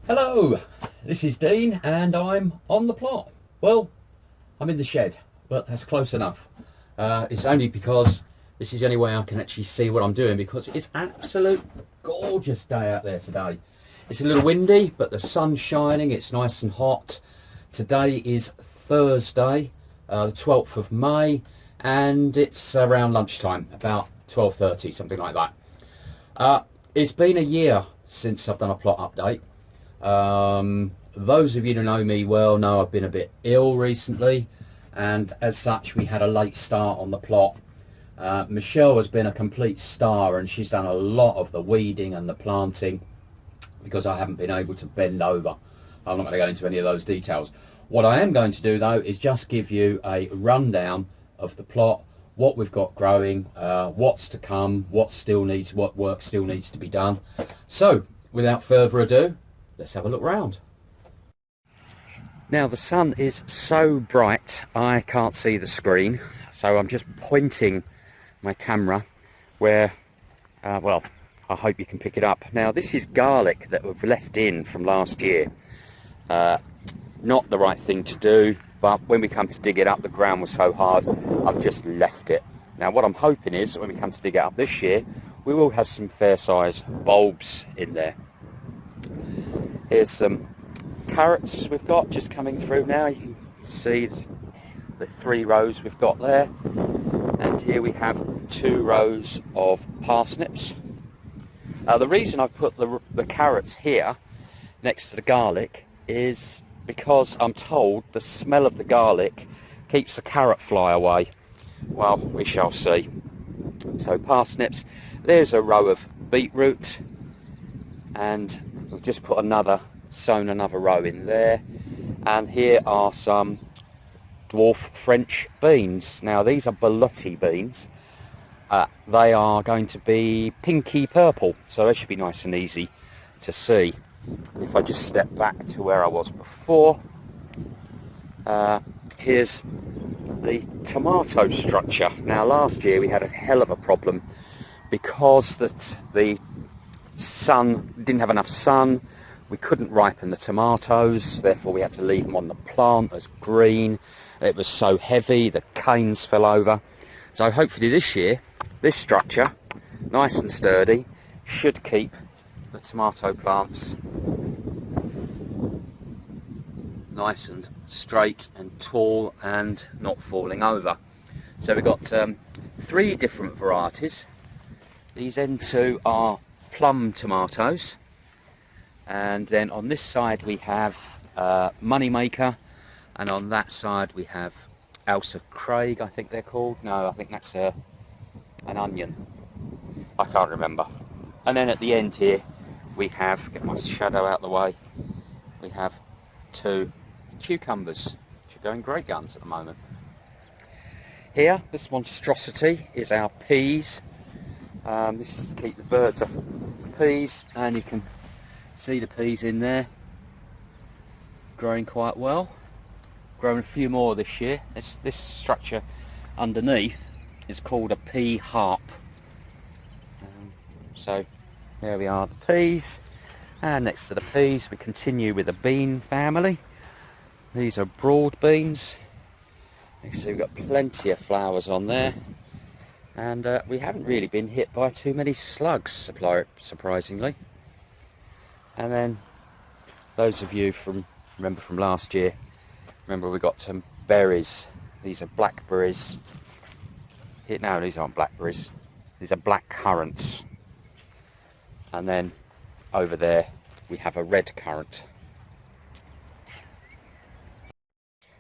Hello, this is Dean and I'm on the plot. Well, I'm in the shed, but that's close enough. It's only because this is the only way I can actually see what I'm doing, because it's an absolute gorgeous day out there today. It's a little windy, but the sun's shining, it's nice and hot. Today is Thursday, the 12th of May, and it's around lunchtime, about 12:30, something like that. It's been a year since I've done a plot update. Those of you who know me well know I've been a bit ill recently, and as such we had a late start on the plot. Michelle has been a complete star and she's done a lot of the weeding and the planting because I haven't been able to bend over. I'm not going to go into any of those details. What I am going to do though is just give you a rundown of the plot, what we've got growing, what's to come, what work still needs to be done. So without further ado, let's have a look round. Now the sun is so bright I can't see the screen, so I'm just pointing my camera where, well, I hope you can pick it up. Now this is garlic that we've left in from last year. Not the right thing to do, but when we come to dig it up, the ground was so hard, I've just left it. Now what I'm hoping is that when we come to dig it up this year, we will have some fair size bulbs in there. Here's some carrots we've got just coming through now. You can see the 3 rows we've got there. And here we have 2 rows of parsnips. The reason I've put the carrots here next to the garlic is because I'm told the smell of the garlic keeps the carrot fly away. Well, we shall see. So parsnips, there's a row of beetroot, and we've just put sown another row in there. And here are some dwarf French beans. Now these are Belotti beans. They are going to be pinky purple, so they should be nice and easy to see. If I just step back to where I was before, here's the tomato structure. Now last year we had a hell of a problem because the sun didn't have enough sun. We couldn't ripen the tomatoes, therefore we had to leave them on the plant as green. It was so heavy, the canes fell over. So hopefully this year, this structure, nice and sturdy, should keep the tomato plants nice and straight and tall and not falling over. So we've got 3 different varieties. These N2 are plum tomatoes. And then on this side we have Moneymaker, and on that side we have Elsa Craig, I think they're called. No, I think that's an onion. I can't remember. And then at the end here we have, get my shadow out of the way, we have 2 cucumbers, which are going great guns at the moment. Here, this monstrosity is our peas. This is to keep the birds off the peas, and you can see the peas in there growing quite well. Grown a few more this year. This structure underneath is called a pea harp. So there we are, the peas, and next to the peas we continue with the bean family. These are broad beans. You can see we've got plenty of flowers on there, and we haven't really been hit by too many slugs, surprisingly. And then those of you remember from last year, remember we got some berries. These are blackberries. No, these aren't blackberries. These are black currants. And then over there we have a red currant.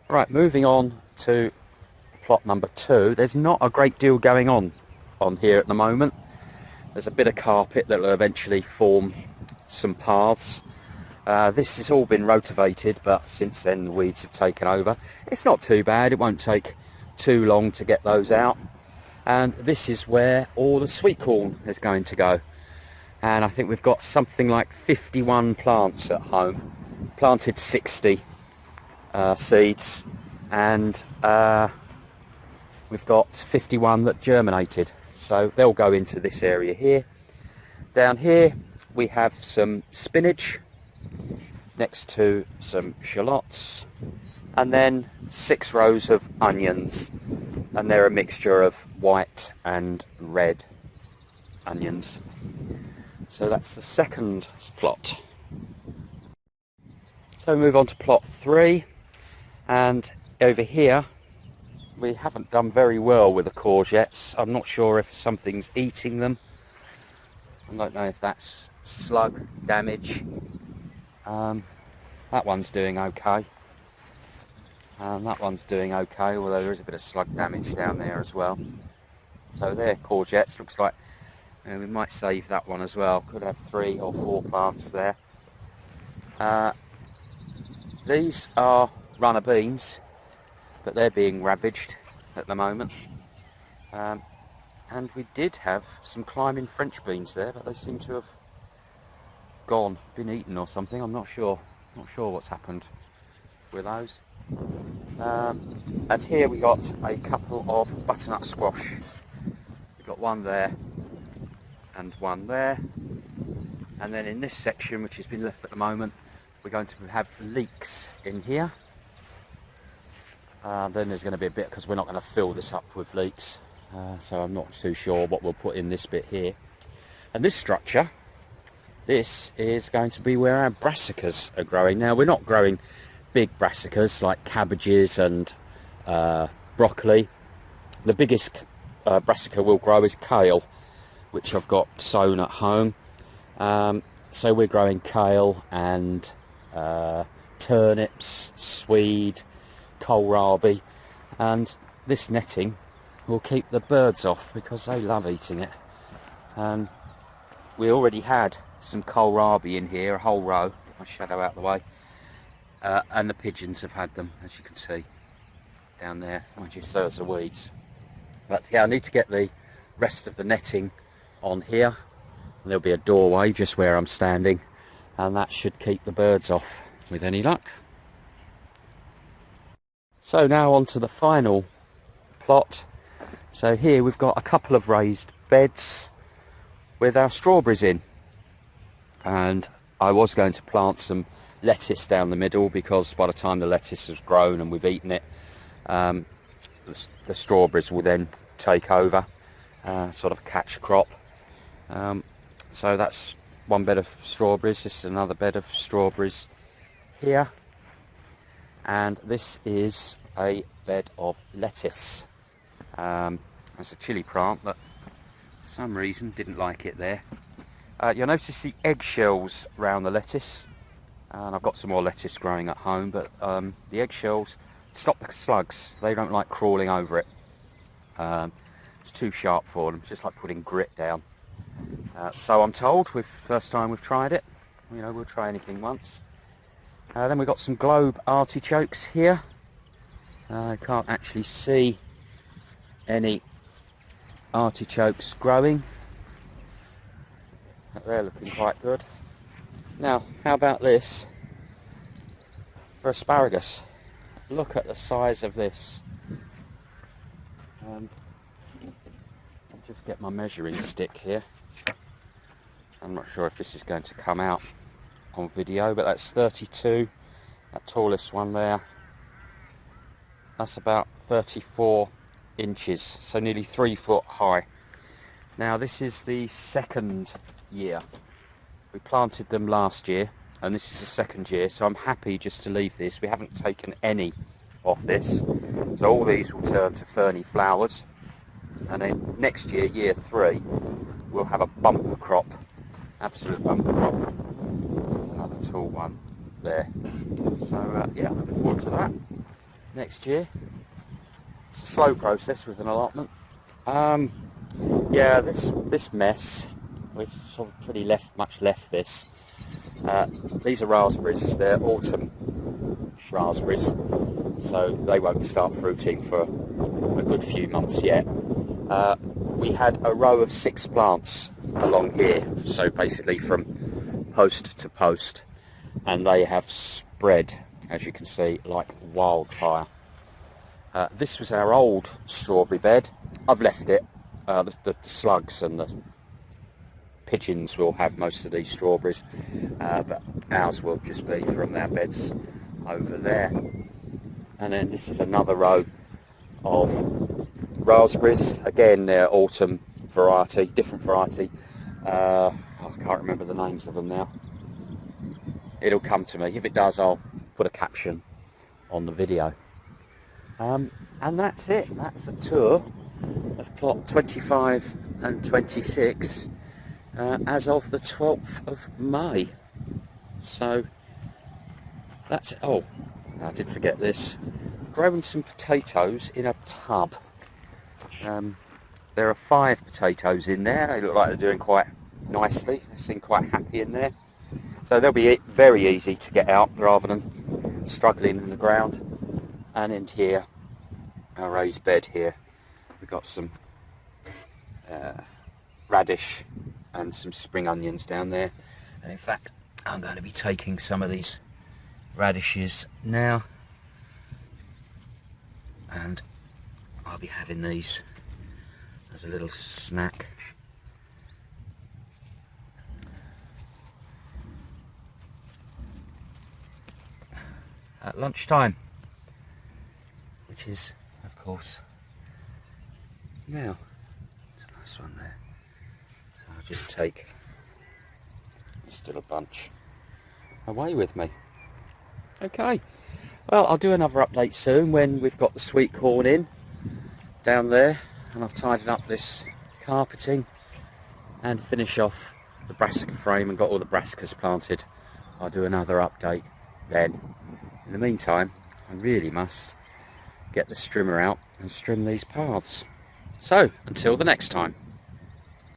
Right, moving on to plot number 2. There's not a great deal going on here at the moment. There's a bit of carpet that will eventually form some paths. This has all been rotivated, but since then the weeds have taken over. It's not too bad, it won't take too long to get those out. And this is where all the sweet corn is going to go. And I think we've got something like 51 plants at home. Planted 60 seeds, and we've got 51 that germinated. So they'll go into this area here. Down here we have some spinach, next to some shallots, and then 6 rows of onions, and they're a mixture of white and red onions. So that's the second plot. So we move on to plot 3, and over here we haven't done very well with the courgettes. I'm not sure if something's eating them. I don't know if that's slug damage. That one's doing okay. That one's doing okay, although there is a bit of slug damage down there as well. So there, courgettes, looks like we might save that one as well. Could have 3 or 4 plants there. These are runner beans, but they're being ravaged at the moment. And we did have some climbing French beans there, but they seem to have been eaten or something. I'm not sure. Not sure what's happened with those. And here we got a couple of butternut squash. We've got one there and one there. And then in this section, which has been left at the moment, we're going to have leeks in here. Then there's going to be a bit, because we're not going to fill this up with leeks. So I'm not too sure what we'll put in this bit here. And this structure, this is going to be where our brassicas are growing. Now, we're not growing big brassicas like cabbages and broccoli. The biggest brassica we'll grow is kale, which I've got sown at home. So we're growing kale and turnips, swede, kohlrabi, and this netting will keep the birds off because they love eating it. We already had some kohlrabi in here, a whole row. Get my shadow out of the way. And the pigeons have had them, as you can see down there. Mind you, so as the weeds. But yeah, I need to get the rest of the netting on here. And there'll be a doorway just where I'm standing, and that should keep the birds off with any luck. So now on to the final plot. So here we've got a couple of raised beds with our strawberries in, and I was going to plant some lettuce down the middle, because by the time the lettuce has grown and we've eaten it, the strawberries will then take over, sort of catch a crop. So that's one bed of strawberries. This is another bed of strawberries here, and this is a bed of lettuce. There's a chilli plant that for some reason didn't like it there. You'll notice the eggshells around the lettuce, and I've got some more lettuce growing at home, but the eggshells stop the slugs. They don't like crawling over it. It's too sharp for them. It's just like putting grit down. So I'm told, first time we've tried it. You know, we'll try anything once. Then we've got some globe artichokes here. I can't actually see any artichokes growing, but they're looking quite good. Now, how about this for asparagus? Look at the size of this. I'll just get my measuring stick here. I'm not sure if this is going to come out on video, but that's 32. That tallest one there, that's about 34 inches, so nearly 3 foot high. Now this is the second year. We planted them last year, and this is the second year, so I'm happy just to leave this. We haven't taken any off this, so all these will turn to ferny flowers, and then next year, year 3, we'll have a bumper crop, absolute bumper crop. There's another tall one there. So yeah, looking forward to that next year. It's a slow process with an allotment. Yeah, this mess, we've sort of pretty much left this. These are raspberries. They're autumn raspberries, so they won't start fruiting for a good few months yet. We had a row of 6 plants along here, so basically from post to post, and they have spread, as you can see, like wildfire. This was our old strawberry bed. I've left it. The slugs and pigeons will have most of these strawberries, but ours will just be from our beds over there. And then this is another row of raspberries. Again, they're autumn variety, different variety. I can't remember the names of them now. It'll come to me. If it does, I'll put a caption on the video. And that's it. That's a tour of plot 25 and 26 as of the 12th of May. So that's it. Oh, I did forget this. Growing some potatoes in a tub. There are 5 potatoes in there. They look like they're doing quite nicely. They seem quite happy in there. So they'll be very easy to get out rather than struggling in the ground. And in here, our raised bed here, we've got some radish and some spring onions down there. And in fact, I'm going to be taking some of these radishes now, and I'll be having these as a little snack. At lunchtime, which is, of course, now. It's a nice one there. So I'll just take, there's still a bunch, away with me. Okay, well, I'll do another update soon when we've got the sweet corn in down there, and I've tidied up this carpeting and finish off the brassica frame and got all the brassicas planted. I'll do another update then. In the meantime, I really must get the strimmer out and strim these paths. So, until the next time.